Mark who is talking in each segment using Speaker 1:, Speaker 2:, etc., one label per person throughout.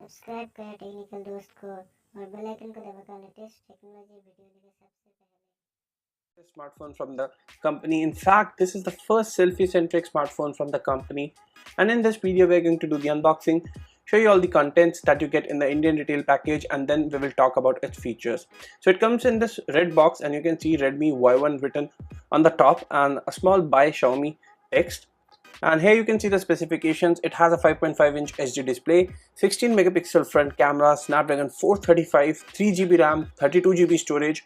Speaker 1: Subscribe करें technical दोस्त को और बेल आइकन को दबाकर लेटेस्ट टेक्नोलॉजी वीडियो देखें सबसे पहले.
Speaker 2: Smartphone from the company. In fact, this is the first selfie-centric smartphone from the company. And in this video, we're going to do the unboxing, show you all the contents that you get in the Indian retail package, and then we will talk about its features. So it comes in this red box, and you can see Redmi Y1 written on the top and a small by Xiaomi text. And here you can see the specifications. It has a 5.5-inch HD display, 16 megapixel front camera, Snapdragon 435, 3GB RAM, 32GB storage.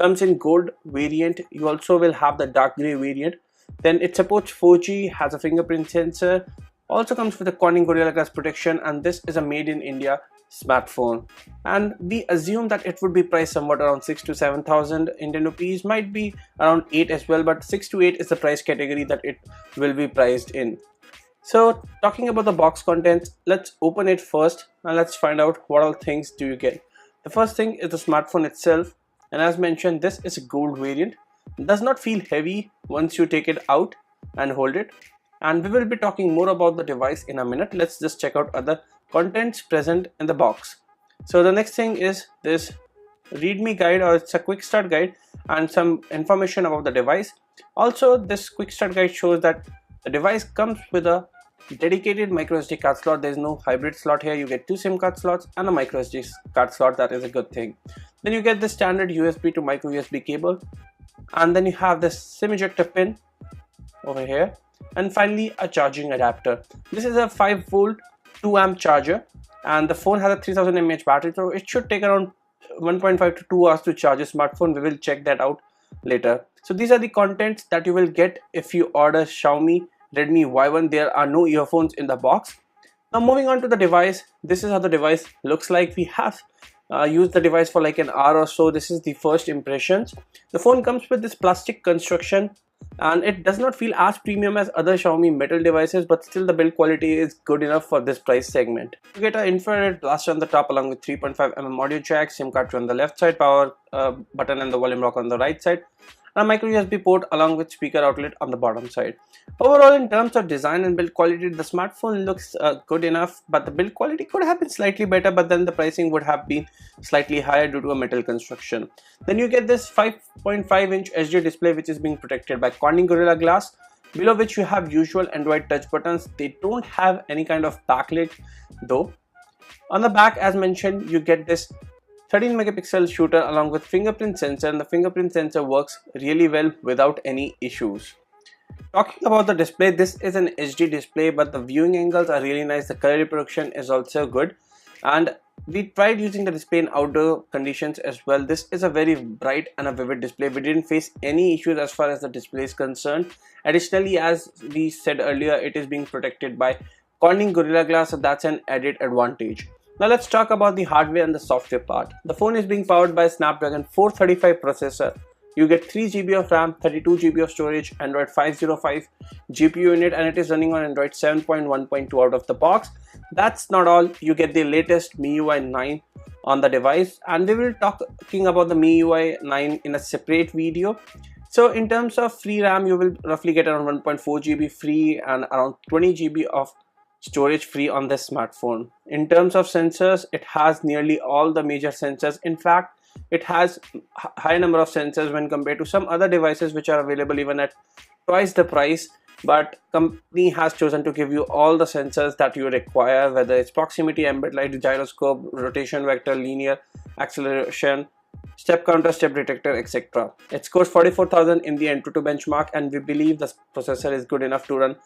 Speaker 2: Comes in gold variant. You also will have the dark gray variant. Then it supports 4G, has a fingerprint sensor, also comes with a Corning Gorilla Glass protection, and this is a made in India smartphone. And we assume that it would be priced somewhat around 6 to 7,000 Indian rupees, might be around 8 as well, but 6 to 8 is the price category that it will be priced in. So talking about the box contents, let's open it first and let's find out what all things do you get. The first thing is the smartphone itself, and as mentioned, this is a gold variant. It does not feel heavy once you take it out and hold it, and we will be talking more about the device in a minute. Let's just check out other contents present in the box. So the next thing is this readme guide, or it's a quick start guide and some information about the device. Also, this quick start guide shows that the device comes with a dedicated micro SD card slot. There is no hybrid slot here. You get two SIM card slots and a micro SD card slot. That is a good thing. Then you get the standard USB to micro USB cable, and then you have this SIM ejector pin over here, and finally a charging adapter. This is a 5-volt 2-amp charger, and the phone has a 3000 mAh battery, so it should take around 1.5 to 2 hours to charge a smartphone. We will check that out later. So these are the contents that you will get if you order Xiaomi Redmi Y1. There are no earphones in the box. Now moving on to the device, this is how the device looks like. We have used the device for like an hour or so. This is the first impressions. The phone comes with this plastic construction, and it does not feel as premium as other Xiaomi metal devices, but still the build quality is good enough for this price segment. You get an infrared blaster on the top along with 3.5mm audio jack, SIM card tray on the left side, power button and the volume rock on the right side, and a micro USB port along with speaker outlet on the bottom side. Overall, in terms of design and build quality, the smartphone looks good enough, but the build quality could have been slightly better, but then the pricing would have been slightly higher due to a metal construction. Then you get this 5.5-inch HD display, which is being protected by Corning Gorilla Glass, below which you have usual Android touch buttons. They don't have any kind of backlit though. On the back, as mentioned, you get this 13 megapixel shooter along with fingerprint sensor, and the fingerprint sensor works really well without any issues. Talking about the display, this is an HD display, but the viewing angles are really nice. The color reproduction is also good, and we tried using the display in outdoor conditions as well. This is a very bright and a vivid display. We didn't face any issues as far as the display is concerned. Additionally, as we said earlier, it is being protected by Corning Gorilla Glass, so that's an added advantage. Now let's talk about the hardware and the software part. The phone is being powered by Snapdragon 435 processor. You get 3GB of RAM, 32GB of storage, Android 505 GPU unit, and it is running on Android 7.1.2 out of the box. That's not all. You get the latest MIUI 9 on the device, and we will talking about the MIUI 9 in a separate video. So in terms of free RAM, you will roughly get around 1.4GB free and around 20GB of storage free on this smartphone. In terms of sensors, it has nearly all the major sensors. In fact, it has high number of sensors when compared to some other devices which are available even at twice the price, but company has chosen to give you all the sensors that you require, whether it's proximity, ambient light, gyroscope, rotation vector, linear acceleration, step counter, step detector, etc. It scores 44,000 in the Antutu benchmark, and we believe the processor is good enough to run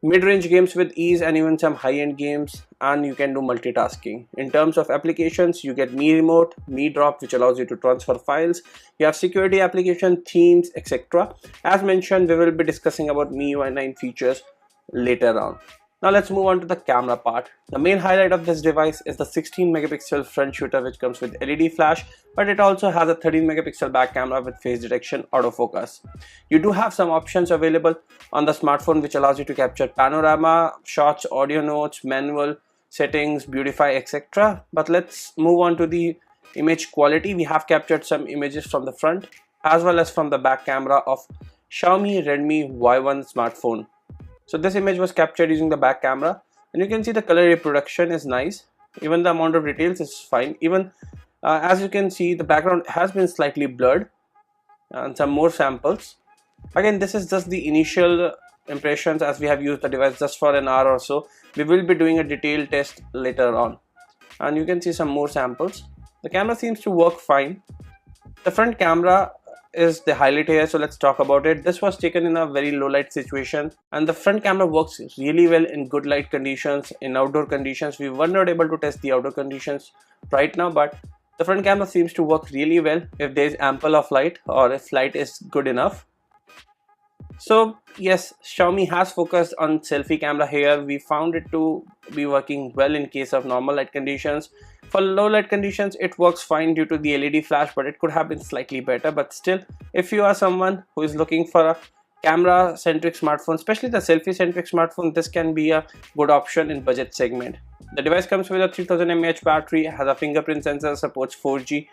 Speaker 2: mid-range games with ease and even some high-end games, and you can do multitasking. In terms of applications, you get Mi Remote, Mi Drop, which allows you to transfer files. You have security application, themes, etc. As mentioned, we will be discussing about MIUI 9 features later on. Now let's move on to the camera part. The main highlight of this device is the 16 megapixel front shooter, which comes with LED flash, but it also has a 13 megapixel back camera with face detection autofocus. You do have some options available on the smartphone which allows you to capture panorama shots, audio notes, manual settings, beautify, etc. But let's move on to the image quality. We have captured some images from the front as well as from the back camera of Xiaomi Redmi Y1 smartphone. So this image was captured using the back camera, and you can see the color reproduction is nice. Even the amount of details is fine. Even as you can see, the background has been slightly blurred, and some more samples. Again, this is just the initial impressions, as we have used the device just for an hour or so. We will be doing a detailed test later on, and you can see some more samples. The camera seems to work fine. The front camera is the highlight here, so let's talk about it. This was taken in a very low light situation, and the front camera works really well in good light conditions. In outdoor conditions, we were not able to test the outdoor conditions right now, but the front camera seems to work really well if there is ample of light or if light is good enough. So yes, Xiaomi has focused on selfie camera here. We found it to be working well in case of normal light conditions. For low light conditions, it works fine due to the LED flash, but it could have been slightly better. But still, if you are someone who is looking for a camera centric smartphone, especially the selfie centric smartphone, this can be a good option in budget segment. The device comes with a 3000 mAh battery, has a fingerprint sensor, supports 4G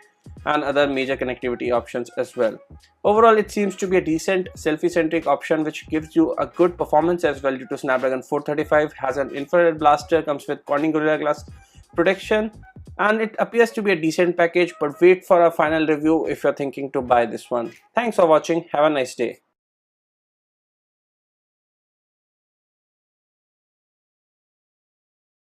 Speaker 2: and other major connectivity options as well. Overall, it seems to be a decent selfie centric option which gives you a good performance as well due to Snapdragon 435, has an infrared blaster, comes with Corning Gorilla Glass protection, and it appears to be a decent package. But wait for a final review if you're thinking to buy this one. Thanks for watching. Have a nice day.